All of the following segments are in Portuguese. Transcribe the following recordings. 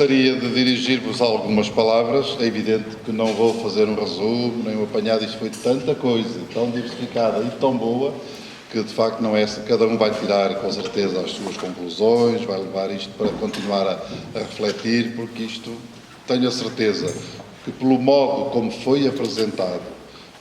gostaria de dirigir-vos algumas palavras. É evidente que não vou fazer um resumo, nem um apanhado. Isto foi tanta coisa, tão diversificada e tão boa, que de facto não é essa. Cada um vai tirar com certeza as suas conclusões, vai levar isto para continuar a refletir, porque isto, tenho a certeza, que pelo modo como foi apresentado,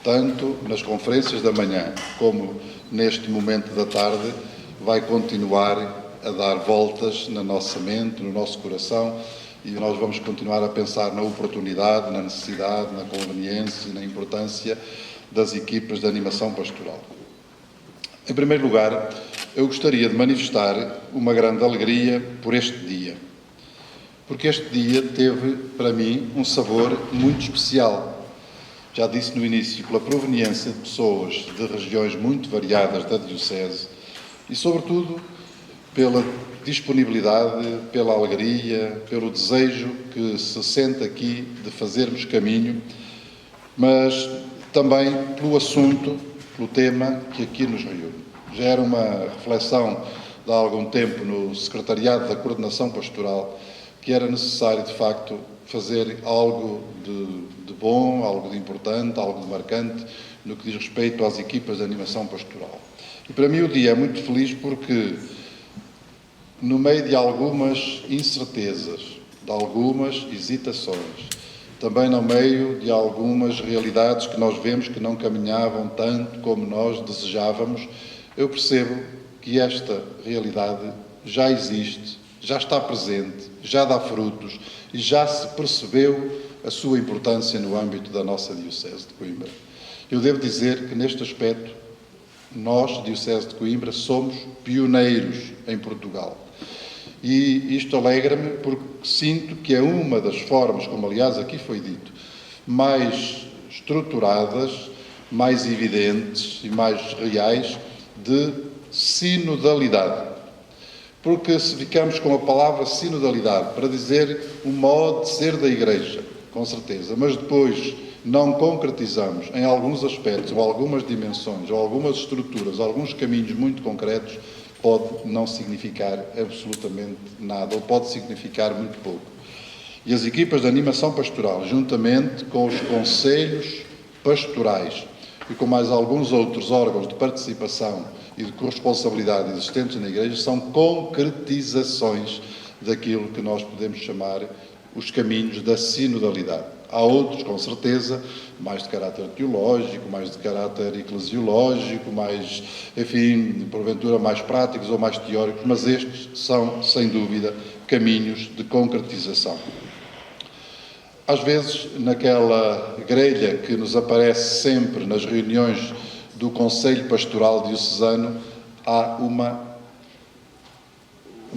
tanto nas conferências da manhã como neste momento da tarde, vai continuar a dar voltas na nossa mente, no nosso coração, e nós vamos continuar a pensar na oportunidade, na necessidade, na conveniência e na importância das equipas de animação pastoral. Em primeiro lugar, eu gostaria de manifestar uma grande alegria por este dia, porque este dia teve, para mim, um sabor muito especial. Já disse no início, pela proveniência de pessoas de regiões muito variadas da Diocese e, sobretudo, pela disponibilidade, pela alegria, pelo desejo que se sente aqui de fazermos caminho, mas também pelo assunto, pelo tema que aqui nos reúne. Já era uma reflexão de há algum tempo no Secretariado da Coordenação Pastoral que era necessário, de facto, fazer algo de bom, algo de importante, algo de marcante no que diz respeito às equipas de animação pastoral. E para mim o dia é muito feliz porque, no meio de algumas incertezas, de algumas hesitações, também no meio de algumas realidades que nós vemos que não caminhavam tanto como nós desejávamos, eu percebo que esta realidade já existe, já está presente, já dá frutos e já se percebeu a sua importância no âmbito da nossa Diocese de Coimbra. Eu devo dizer que, neste aspecto, nós, Diocese de Coimbra, somos pioneiros em Portugal. E isto alegra-me porque sinto que é uma das formas, como aliás aqui foi dito, mais estruturadas, mais evidentes e mais reais de sinodalidade. Porque se ficamos com a palavra sinodalidade para dizer o modo de ser da Igreja, com certeza, mas depois não concretizamos em alguns aspectos, ou algumas dimensões, ou algumas estruturas, alguns caminhos muito concretos, pode não significar absolutamente nada, ou pode significar muito pouco. E as equipas de animação pastoral, juntamente com os conselhos pastorais e com mais alguns outros órgãos de participação e de corresponsabilidade existentes na Igreja, são concretizações daquilo que nós podemos chamar os caminhos da sinodalidade. Há outros, com certeza, mais de caráter teológico, mais de caráter eclesiológico, mais, enfim, porventura mais práticos ou mais teóricos, mas estes são, sem dúvida, caminhos de concretização. Às vezes, naquela grelha que nos aparece sempre nas reuniões do Conselho Pastoral Diocesano, há uma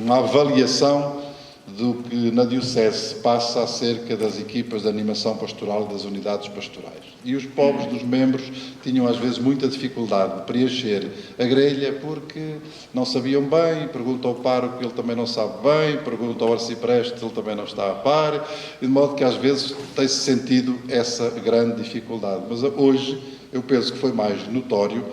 avaliação do que na Diocese se passa acerca das equipas de animação pastoral e das unidades pastorais. E os pobres dos membros tinham às vezes muita dificuldade de preencher a grelha porque não sabiam bem, perguntam ao pároco, ele também não sabe bem, perguntam ao arcipreste, ele também não está a par, de modo que às vezes tem-se sentido essa grande dificuldade. Mas hoje eu penso que foi mais notório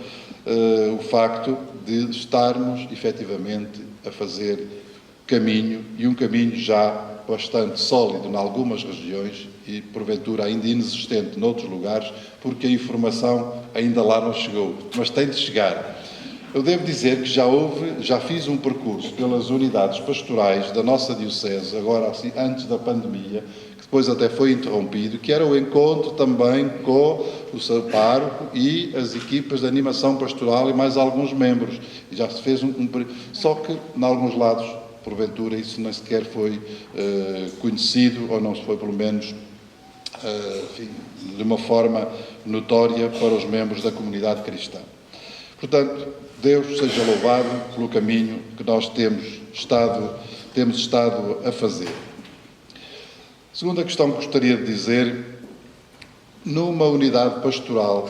o facto de estarmos efetivamente a fazer caminho, e um caminho já bastante sólido em algumas regiões e, porventura, ainda inexistente noutros lugares, porque a informação ainda lá não chegou, mas tem de chegar. Eu devo dizer que já fiz um percurso pelas unidades pastorais da nossa Diocese, agora assim, antes da pandemia, que depois até foi interrompido, que era o encontro também com o seu pároco e as equipas de animação pastoral e mais alguns membros. E já se fez só que, em alguns lados, porventura, isso nem sequer foi conhecido, ou não se foi, pelo menos, enfim, de uma forma notória para os membros da comunidade cristã. Portanto, Deus seja louvado pelo caminho que nós temos estado a fazer. Segunda questão que gostaria de dizer, numa unidade pastoral,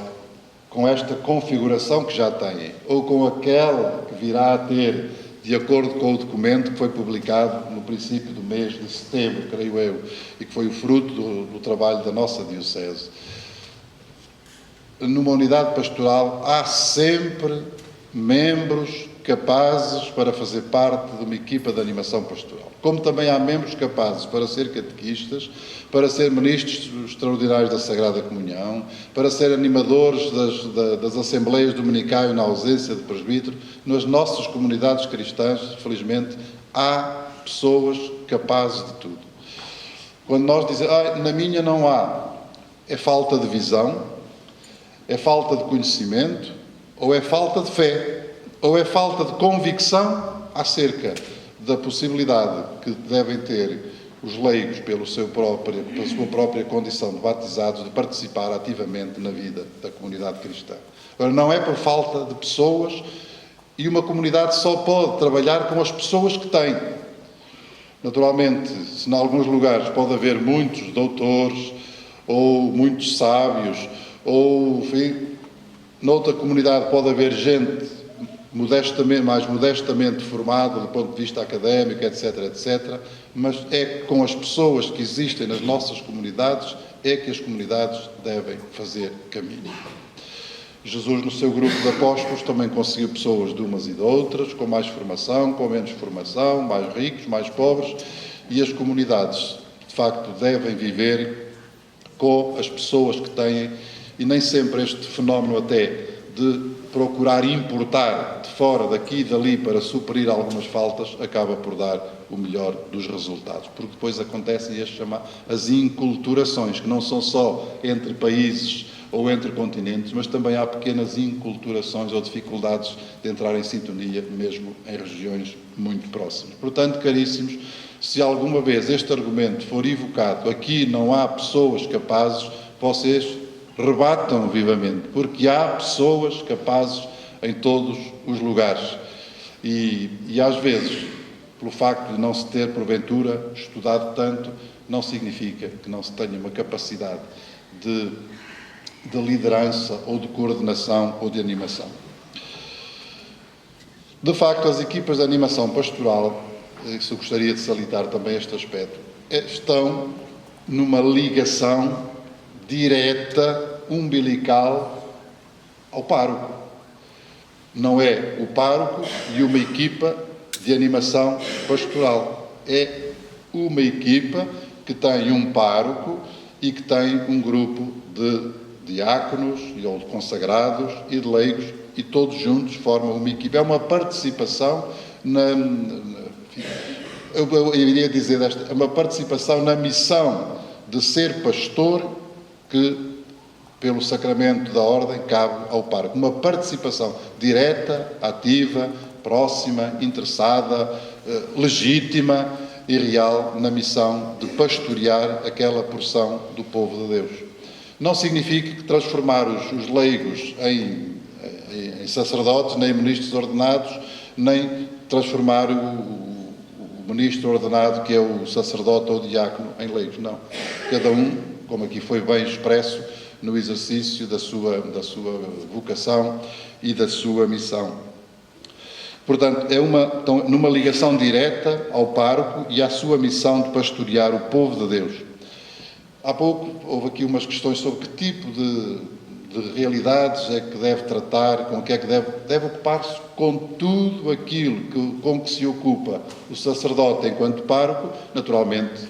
com esta configuração que já têm, ou com aquela que virá a ter, de acordo com o documento que foi publicado no princípio do mês de setembro, creio eu, e que foi o fruto do trabalho da nossa Diocese. Numa unidade pastoral há sempre membros capazes para fazer parte de uma equipa de animação pastoral. Como também há membros capazes para ser catequistas, para ser ministros extraordinários da Sagrada Comunhão, para ser animadores das assembleias dominicais na ausência de presbítero. Nas nossas comunidades cristãs, felizmente, há pessoas capazes de tudo. Quando nós dizemos, na minha não há, é falta de visão, é falta de conhecimento, ou é falta de fé, ou é falta de convicção acerca da possibilidade que devem ter os leigos, pela sua própria condição de batizados, de participar ativamente na vida da comunidade cristã. Agora, não é por falta de pessoas, e uma comunidade só pode trabalhar com as pessoas que tem. Naturalmente, se em alguns lugares pode haver muitos doutores, ou muitos sábios, ou, enfim, noutra comunidade pode haver gente mais modestamente formada do ponto de vista académico, etc., etc., mas é com as pessoas que existem nas nossas comunidades é que as comunidades devem fazer caminho. Jesus, no seu grupo de apóstolos, também conseguiu pessoas de umas e de outras, com mais formação, com menos formação, mais ricos, mais pobres, e as comunidades, de facto, devem viver com as pessoas que têm, e nem sempre este fenómeno até de procurar importar de fora, daqui e dali, para suprir algumas faltas, acaba por dar o melhor dos resultados. Porque depois acontecem as inculturações, que não são só entre países ou entre continentes, mas também há pequenas inculturações ou dificuldades de entrar em sintonia, mesmo em regiões muito próximas. Portanto, caríssimos, se alguma vez este argumento for evocado, aqui não há pessoas capazes, vocês rebatam vivamente, porque há pessoas capazes em todos os lugares. E às vezes, pelo facto de não se ter, porventura, estudado tanto, não significa que não se tenha uma capacidade de liderança, ou de coordenação, ou de animação. De facto, as equipas de animação pastoral, isso eu gostaria de salientar também este aspecto, estão numa ligação direta, umbilical, ao pároco. Não é o pároco e uma equipa de animação pastoral. É uma equipa que tem um pároco e que tem um grupo de diáconos, ou de consagrados e de leigos, e todos juntos formam uma equipa. É uma participação eu iria dizer é uma participação na missão de ser pastor que, pelo sacramento da ordem, cabe ao pároco. Uma participação direta, ativa, próxima, interessada, legítima e real na missão de pastorear aquela porção do povo de Deus. Não significa que transformar os leigos em sacerdotes, nem ministros ordenados, nem transformar o ministro ordenado, que é o sacerdote ou o diácono, em leigos. Não. Cada um, como aqui foi bem expresso, no exercício da sua vocação e da sua missão. Portanto, estão numa ligação direta ao pároco e à sua missão de pastorear o povo de Deus. Há pouco houve aqui umas questões sobre que tipo de realidades é que deve tratar, com o que é que deve ocupar-se com tudo aquilo com que se ocupa o sacerdote enquanto pároco, naturalmente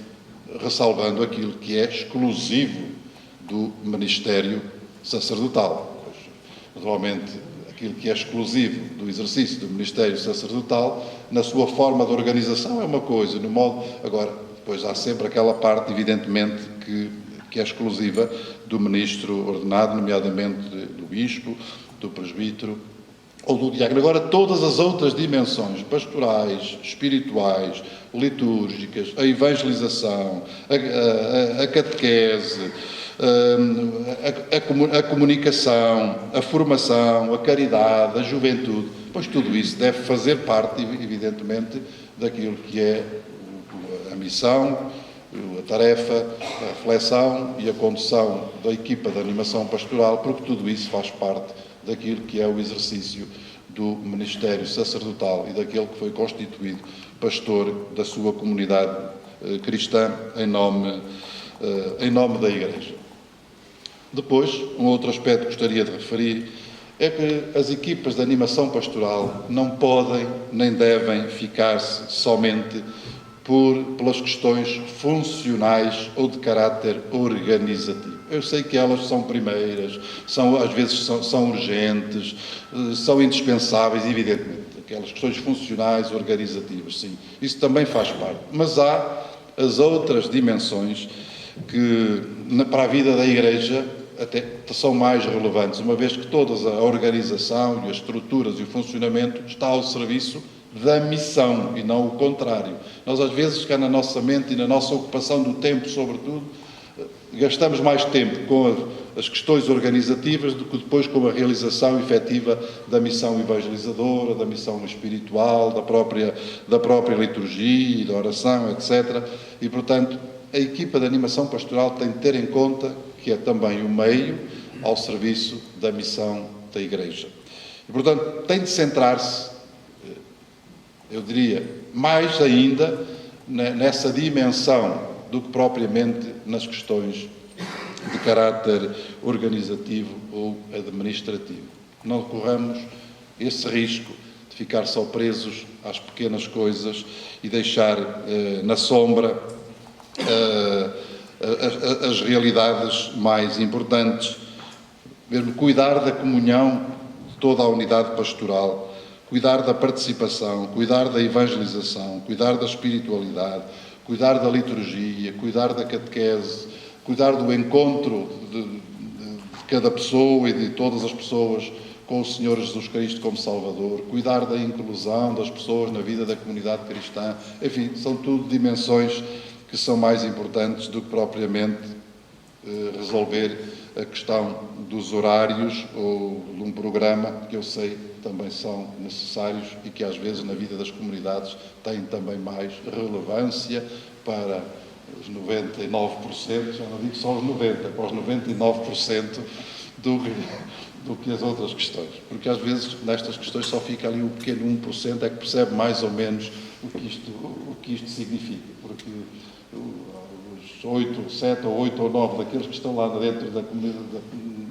ressalvando aquilo que é exclusivo do ministério sacerdotal. Naturalmente, aquilo que é exclusivo do exercício do ministério sacerdotal, na sua forma de organização é uma coisa, no modo... Agora, depois há sempre aquela parte, evidentemente, que é exclusiva do ministro ordenado, nomeadamente do bispo, do presbítero ou do diácono. Agora, todas as outras dimensões pastorais, espirituais, litúrgicas, a evangelização, a catequese, a comunicação, a formação, a caridade, a juventude, pois tudo isso deve fazer parte, evidentemente, daquilo que é a missão, a tarefa, a reflexão e a condução da equipa de animação pastoral, porque tudo isso faz parte daquilo que é o exercício do ministério sacerdotal e daquele que foi constituído pastor da sua comunidade cristã em nome da Igreja. Depois, um outro aspecto que gostaria de referir é que as equipas de animação pastoral não podem nem devem ficar-se somente pelas questões funcionais ou de caráter organizativo. Eu sei que elas são primeiras, às vezes são urgentes, são indispensáveis, evidentemente. Aquelas questões funcionais, organizativas, sim. Isso também faz parte. Mas há as outras dimensões que, para a vida da Igreja, até são mais relevantes, uma vez que toda a organização e as estruturas e o funcionamento está ao serviço da missão e não o contrário. Nós, às vezes, cá na nossa mente e na nossa ocupação do tempo, sobretudo, gastamos mais tempo com as questões organizativas do que depois com a realização efetiva da missão evangelizadora, da missão espiritual, da própria liturgia e da oração, etc. E, portanto, a equipa de animação pastoral tem de ter em conta que é também o meio ao serviço da missão da Igreja. E, portanto, tem de centrar-se, eu diria, mais ainda nessa dimensão do que propriamente nas questões de caráter organizativo ou administrativo. Não corramos esse risco de ficar só presos às pequenas coisas e deixar na sombra as realidades mais importantes, mesmo cuidar da comunhão de toda a unidade pastoral, cuidar da participação, cuidar da evangelização, cuidar da espiritualidade, cuidar da liturgia, cuidar da catequese, cuidar do encontro de cada pessoa e de todas as pessoas com o Senhor Jesus Cristo como Salvador, cuidar da inclusão das pessoas na vida da comunidade cristã. Enfim, são tudo dimensões que são mais importantes do que propriamente resolver a questão dos horários ou de um programa que eu sei também são necessários e que às vezes na vida das comunidades têm também mais relevância para os 99%, já não digo só os 90%, para os 99% do que as outras questões. Porque às vezes nestas questões só fica ali o pequeno 1% é que percebe mais ou menos o que isto significa. Porque os 8, 7 ou 8 ou 9 daqueles que estão lá dentro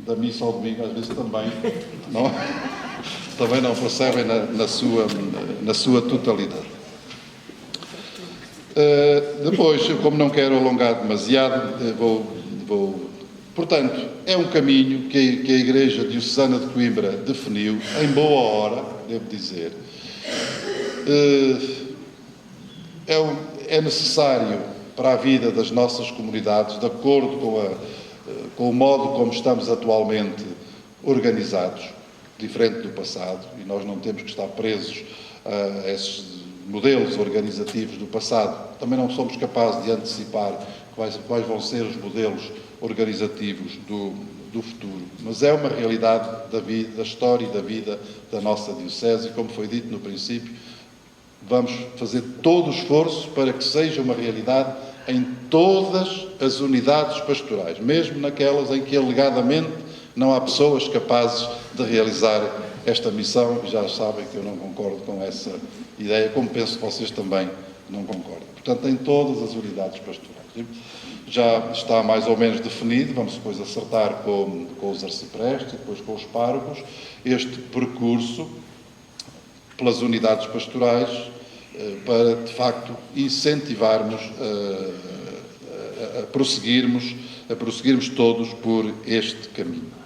da missa ao domingo, às vezes também não percebem na sua totalidade. Depois, como não quero alongar demasiado, portanto, é um caminho que a Igreja Diocesana de Coimbra definiu, em boa hora, devo dizer. É necessário para a vida das nossas comunidades, de acordo com o modo como estamos atualmente organizados, diferente do passado, e nós não temos que estar presos a esses modelos organizativos do passado. Também não somos capazes de antecipar quais vão ser os modelos organizativos do futuro. Mas é uma realidade da história e da vida da nossa Diocese, e como foi dito no princípio, vamos fazer todo o esforço para que seja uma realidade em todas as unidades pastorais, mesmo naquelas em que alegadamente não há pessoas capazes de realizar esta missão. Já sabem que eu não concordo com essa ideia, como penso que vocês também não concordam. Portanto, em todas as unidades pastorais. Já está mais ou menos definido, vamos depois acertar com os arciprestes e depois com os párocos, este percurso pelas unidades pastorais para, de facto, incentivarmos a prosseguirmos todos por este caminho.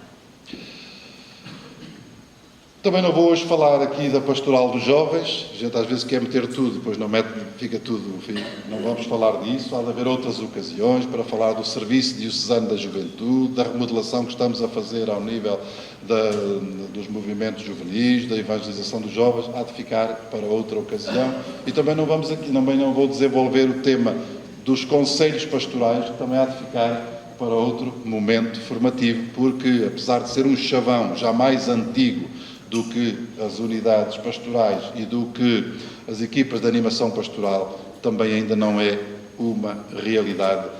Também não vou hoje falar aqui da pastoral dos jovens. A gente às vezes quer meter tudo, depois não mete, fica tudo, enfim, não vamos falar disso. Há de haver outras ocasiões para falar do Serviço Diocesano da Juventude, da remodelação que estamos a fazer ao nível dos movimentos juvenis, da evangelização dos jovens. Há de ficar para outra ocasião. E também não vou desenvolver o tema dos conselhos pastorais, que também há de ficar para outro momento formativo, porque apesar de ser um chavão já mais antigo do que as unidades pastorais e do que as equipas de animação pastoral, também ainda não é uma realidade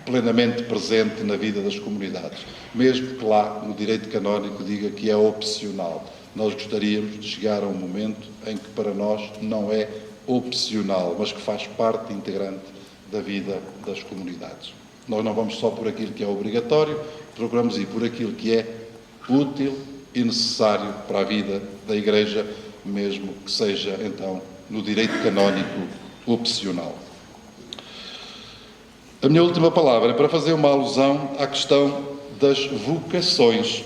plenamente presente na vida das comunidades. Mesmo que lá no direito canónico diga que é opcional. Nós gostaríamos de chegar a um momento em que para nós não é opcional, mas que faz parte integrante da vida das comunidades. Nós não vamos só por aquilo que é obrigatório, procuramos ir por aquilo que é útil, e necessário para a vida da Igreja, mesmo que seja, então, no direito canónico opcional. A minha última palavra é para fazer uma alusão à questão das vocações,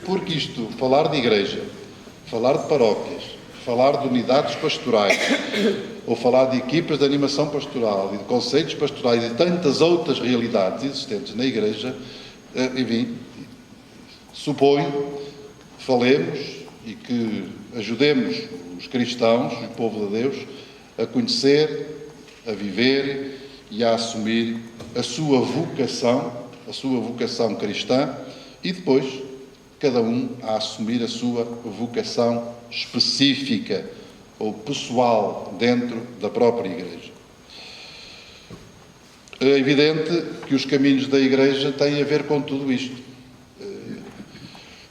porque isto, falar de Igreja, falar de paróquias, falar de unidades pastorais, ou falar de equipas de animação pastoral e de conselhos pastorais e tantas outras realidades existentes na Igreja, enfim, supõe que falemos e que ajudemos os cristãos, o povo de Deus, a conhecer, a viver e a assumir a sua vocação cristã e depois cada um a assumir a sua vocação específica ou pessoal dentro da própria Igreja. É evidente que os caminhos da Igreja têm a ver com tudo isto.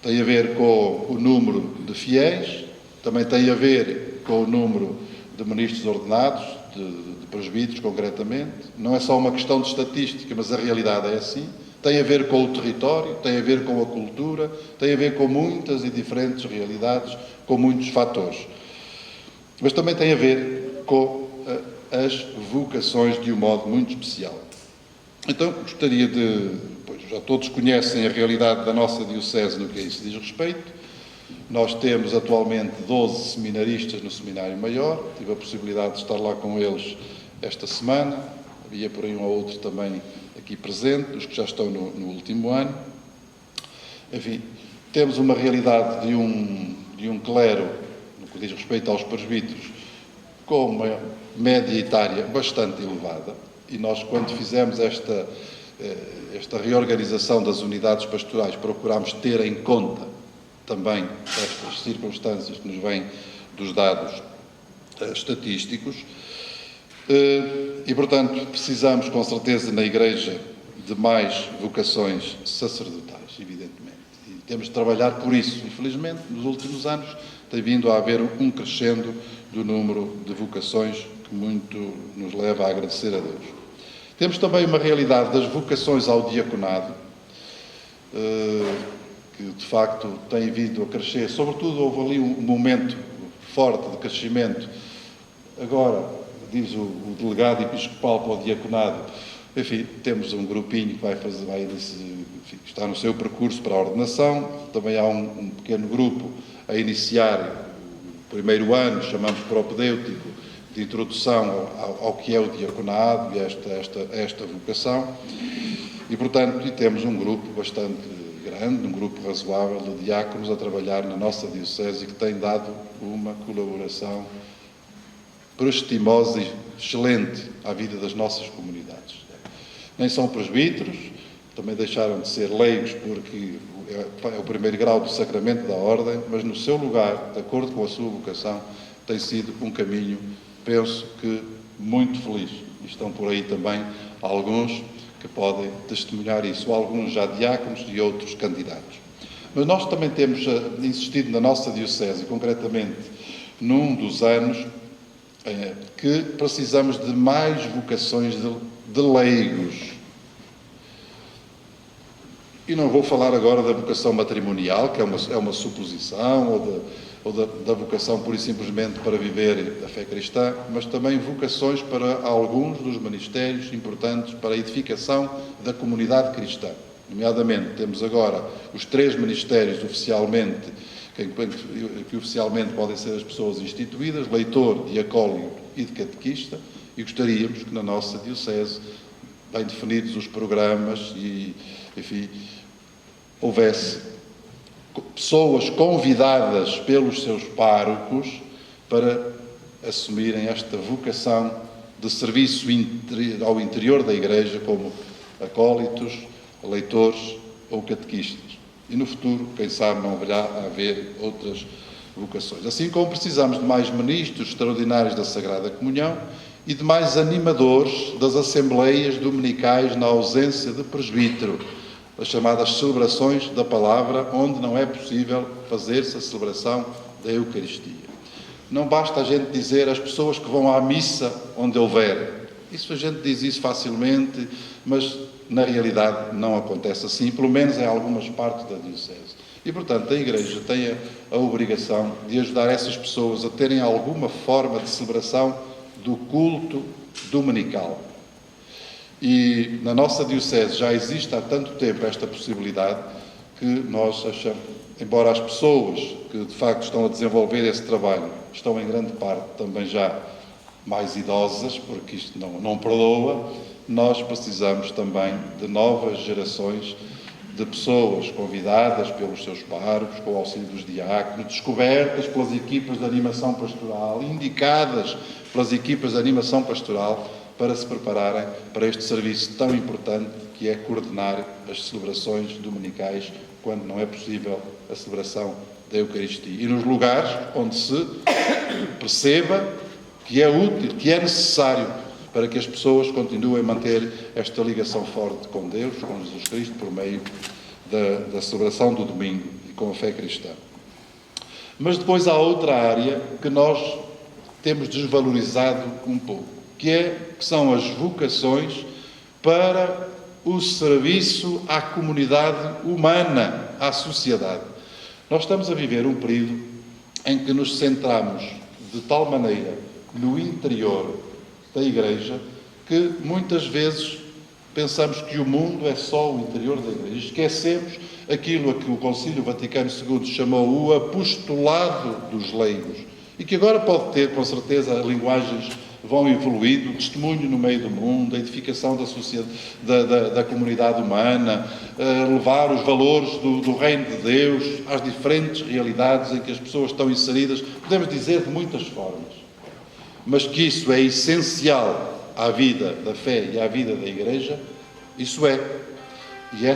Tem a ver com o número de fiéis, também tem a ver com o número de ministros ordenados, de presbíteros concretamente. Não é só uma questão de estatística, mas a realidade é assim. Tem a ver com o território, tem a ver com a cultura, tem a ver com muitas e diferentes realidades, com muitos fatores. Mas também tem a ver com as vocações de um modo muito especial. Então, gostaria pois já todos conhecem a realidade da nossa Diocese no que a isso diz respeito. Nós temos atualmente 12 seminaristas no Seminário Maior, tive a possibilidade de estar lá com eles esta semana, havia por aí um ou outro também aqui presente, os que já estão no último ano. Enfim, temos uma realidade de um clero, no que diz respeito aos presbíteros, com uma média etária bastante elevada, e nós, quando fizemos esta reorganização das unidades pastorais, procurámos ter em conta também estas circunstâncias que nos vêm dos dados estatísticos, e, portanto, precisamos, com certeza, na Igreja, de mais vocações sacerdotais, evidentemente. E temos de trabalhar por isso. Infelizmente, nos últimos anos, tem vindo a haver um crescendo do número de vocações que muito nos leva a agradecer a Deus. Temos também uma realidade das vocações ao diaconado, que de facto tem vindo a crescer. Sobretudo houve ali um momento forte de crescimento. Agora, diz o delegado episcopal para o diaconado, enfim, temos um grupinho que está no seu percurso para a ordenação. Também há um pequeno grupo a iniciar o primeiro ano, chamamos propedêutico, de introdução ao que é o diaconado e esta vocação. E, portanto, temos um grupo bastante grande, um grupo razoável de diáconos a trabalhar na nossa Diocese, que tem dado uma colaboração prestimosa e excelente à vida das nossas comunidades. Nem são presbíteros, também deixaram de ser leigos porque é o primeiro grau do sacramento da ordem, mas no seu lugar, de acordo com a sua vocação, tem sido um caminho, penso que, muito feliz. E estão por aí também alguns que podem testemunhar isso, alguns já diáconos e outros candidatos. Mas nós também temos insistido na nossa Diocese, concretamente num dos anos, que precisamos de mais vocações de leigos. E não vou falar agora da vocação matrimonial, que é uma suposição, ou da vocação pura e simplesmente para viver a fé cristã, mas também vocações para alguns dos ministérios importantes para a edificação da comunidade cristã. Nomeadamente, temos agora os 3 ministérios oficialmente, que oficialmente podem ser as pessoas instituídas: leitor, diacólio e de catequista, e gostaríamos que na nossa Diocese, bem definidos os programas e, enfim, houvesse pessoas convidadas pelos seus párocos para assumirem esta vocação de serviço ao interior da Igreja, como acólitos, leitores ou catequistas. E no futuro, quem sabe, não virá a haver outras vocações. Assim como precisamos de mais ministros extraordinários da Sagrada Comunhão e de mais animadores das assembleias dominicais na ausência de presbítero, as chamadas celebrações da palavra, onde não é possível fazer-se a celebração da Eucaristia. Não basta a gente dizer as pessoas que vão à missa onde houver. Isso a gente diz isso facilmente, mas na realidade não acontece assim, pelo menos em algumas partes da Diocese. E, portanto, a Igreja tem a obrigação de ajudar essas pessoas a terem alguma forma de celebração do culto dominical. E na nossa Diocese já existe há tanto tempo esta possibilidade que nós achamos, embora as pessoas que de facto estão a desenvolver esse trabalho estão em grande parte também já mais idosas, porque isto não perdoa, nós precisamos também de novas gerações de pessoas convidadas pelos seus párocos, com o auxílio dos diáconos, descobertas pelas equipas de animação pastoral, indicadas pelas equipas de animação pastoral, para se prepararem para este serviço tão importante que é coordenar as celebrações dominicais, quando não é possível a celebração da Eucaristia. E nos lugares onde se perceba que é útil, que é necessário para que as pessoas continuem a manter esta ligação forte com Deus, com Jesus Cristo, por meio da celebração do domingo e com a fé cristã. Mas depois há outra área que nós temos desvalorizado um pouco, que são as vocações para o serviço à comunidade humana, à sociedade. Nós estamos a viver um período em que nos centramos de tal maneira no interior da Igreja que muitas vezes pensamos que o mundo é só o interior da Igreja. Esquecemos aquilo a que o Concílio Vaticano II chamou o apostolado dos leigos e que agora pode ter, com certeza, linguagens vão evoluindo, o testemunho no meio do mundo, a edificação da sociedade, da comunidade humana, levar os valores do reino de Deus às diferentes realidades em que as pessoas estão inseridas, podemos dizer de muitas formas, mas que isso é essencial à vida da fé e à vida da Igreja, isso é. E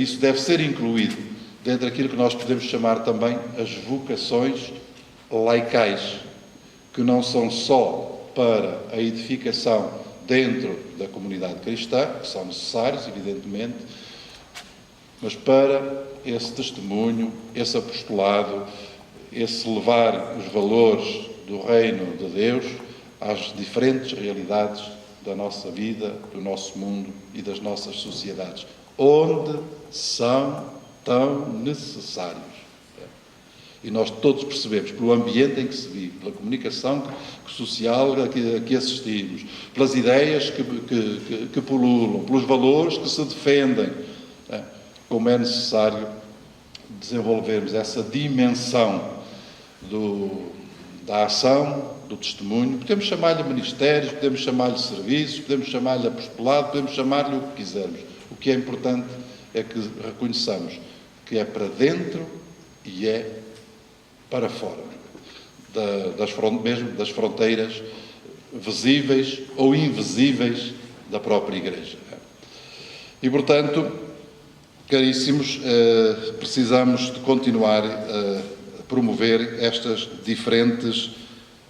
isso deve ser incluído dentro daquilo que nós podemos chamar também as vocações laicais, que não são só para a edificação dentro da comunidade cristã, que são necessários, evidentemente, mas para esse testemunho, esse apostolado, esse levar os valores do reino de Deus às diferentes realidades da nossa vida, do nosso mundo e das nossas sociedades, onde são tão necessários. E nós todos percebemos, pelo ambiente em que se vive, pela comunicação social a que assistimos, pelas ideias que pululam, pelos valores que se defendem, como é necessário desenvolvermos essa dimensão da ação, do testemunho. Podemos chamar-lhe ministérios, podemos chamar-lhe serviços, podemos chamar-lhe apostolado, podemos chamar-lhe o que quisermos. O que é importante é que reconheçamos que é para dentro e é para fora, mesmo das fronteiras visíveis ou invisíveis da própria Igreja. E, portanto, caríssimos, precisamos de continuar a promover estas diferentes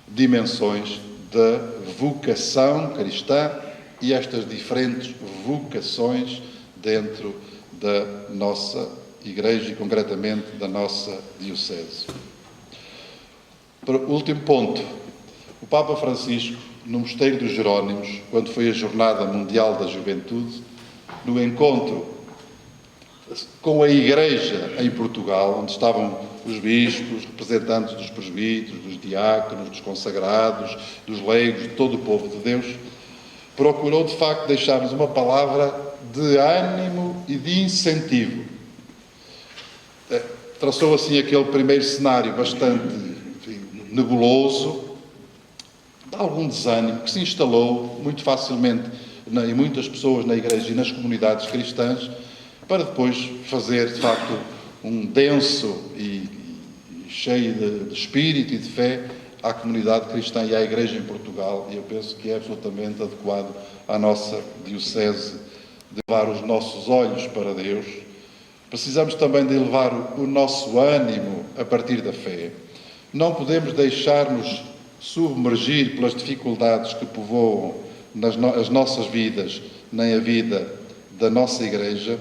dimensões da vocação cristã e estas diferentes vocações dentro da nossa Igreja e, concretamente, da nossa Diocese. Último ponto. O Papa Francisco, no Mosteiro dos Jerónimos, quando foi a Jornada Mundial da Juventude, no encontro com a Igreja em Portugal, onde estavam os bispos, representantes dos presbíteros, dos diáconos, dos consagrados, dos leigos, de todo o povo de Deus, procurou, de facto, deixar-nos uma palavra de ânimo e de incentivo. Traçou, assim, aquele primeiro cenário bastante nebuloso, de algum desânimo que se instalou muito facilmente em muitas pessoas na Igreja e nas comunidades cristãs, para depois fazer, de facto, um denso e cheio de espírito e de fé à comunidade cristã e à Igreja em Portugal. E eu penso que é absolutamente adequado à nossa Diocese de levar os nossos olhos para Deus. Precisamos também de elevar o nosso ânimo a partir da fé. Não podemos deixar-nos submergir pelas dificuldades que povoam as nossas vidas, nem a vida da nossa Igreja.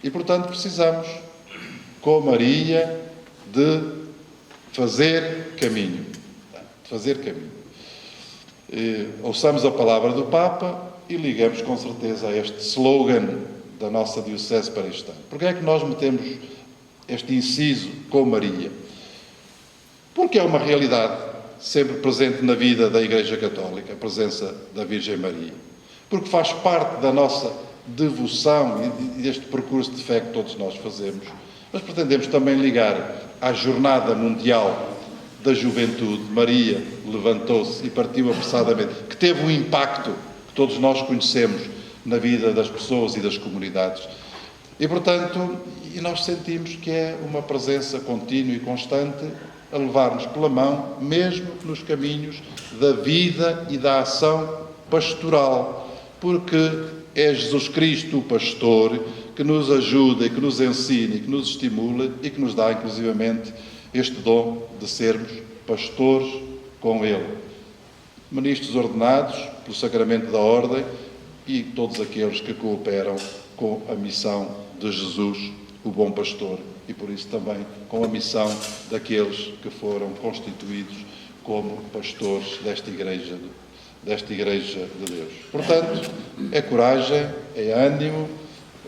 E, portanto, precisamos, com Maria, de fazer caminho. Ouçamos a palavra do Papa e ligamos com certeza a este slogan da nossa Diocese para este ano. Porquê é que nós metemos este inciso com Maria? Porque é uma realidade sempre presente na vida da Igreja Católica, a presença da Virgem Maria. Porque faz parte da nossa devoção e deste percurso de fé que todos nós fazemos. Nós pretendemos também ligar à Jornada Mundial da Juventude. Maria levantou-se e partiu apressadamente, que teve um impacto que todos nós conhecemos na vida das pessoas e das comunidades. E, portanto, nós sentimos que é uma presença contínua e constante a levar-nos pela mão, mesmo nos caminhos da vida e da ação pastoral, porque é Jesus Cristo, o pastor, que nos ajuda e que nos ensina e que nos estimula e que nos dá, inclusivamente, este dom de sermos pastores com Ele. Ministros ordenados pelo sacramento da ordem e todos aqueles que cooperam com a missão de Jesus, o bom pastor, e por isso também com a missão daqueles que foram constituídos como pastores desta Igreja de Deus. Portanto, é coragem, é ânimo,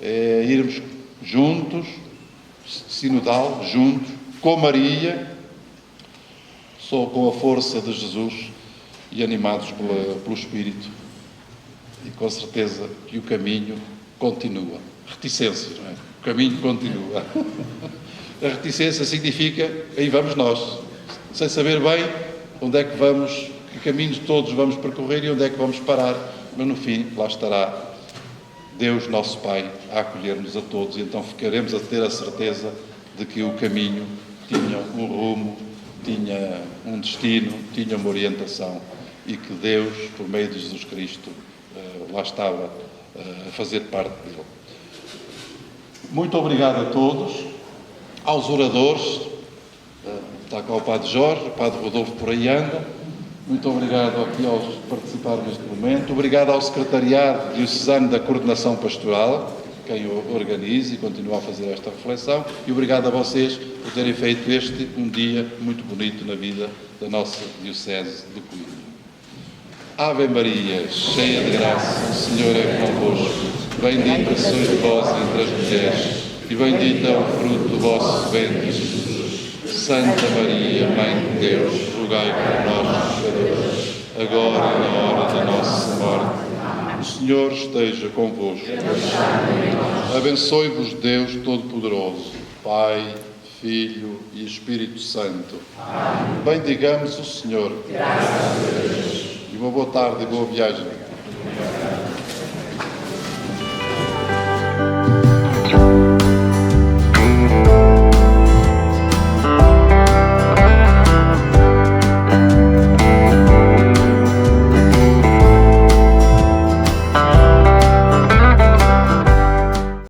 é irmos juntos, sinodal, juntos, com Maria, só com a força de Jesus e animados pelo Espírito. E com certeza que o caminho continua. Reticências, não é? O caminho continua. A reticência significa, aí vamos nós, sem saber bem onde é que vamos, que caminhos todos vamos percorrer e onde é que vamos parar, mas no fim lá estará Deus, nosso Pai, a acolher-nos a todos, e então ficaremos a ter a certeza de que o caminho tinha um rumo, tinha um destino, tinha uma orientação, e que Deus, por meio de Jesus Cristo, lá estava a fazer parte dele. Muito obrigado a todos, aos oradores, está cá o Padre Jorge, o Padre Rodolfo por aí anda. Muito obrigado aqui aos que participaram neste momento. Obrigado ao Secretariado Diocesano da Coordenação Pastoral, quem organiza e continua a fazer esta reflexão. E obrigado a vocês por terem feito este um dia muito bonito na vida da nossa Diocese de Coimbra. Ave Maria, cheia de graça, o Senhor é convosco. Bendita sois vós entre as mulheres, e bendito é o fruto do vosso ventre, Jesus. Santa Maria, Mãe de Deus, rogai por nós, pecadores, agora e na hora da nossa morte. O Senhor esteja convosco. Abençoe-vos Deus Todo-Poderoso, Pai, Filho e Espírito Santo. Bendigamos o Senhor. E uma boa tarde e boa viagem.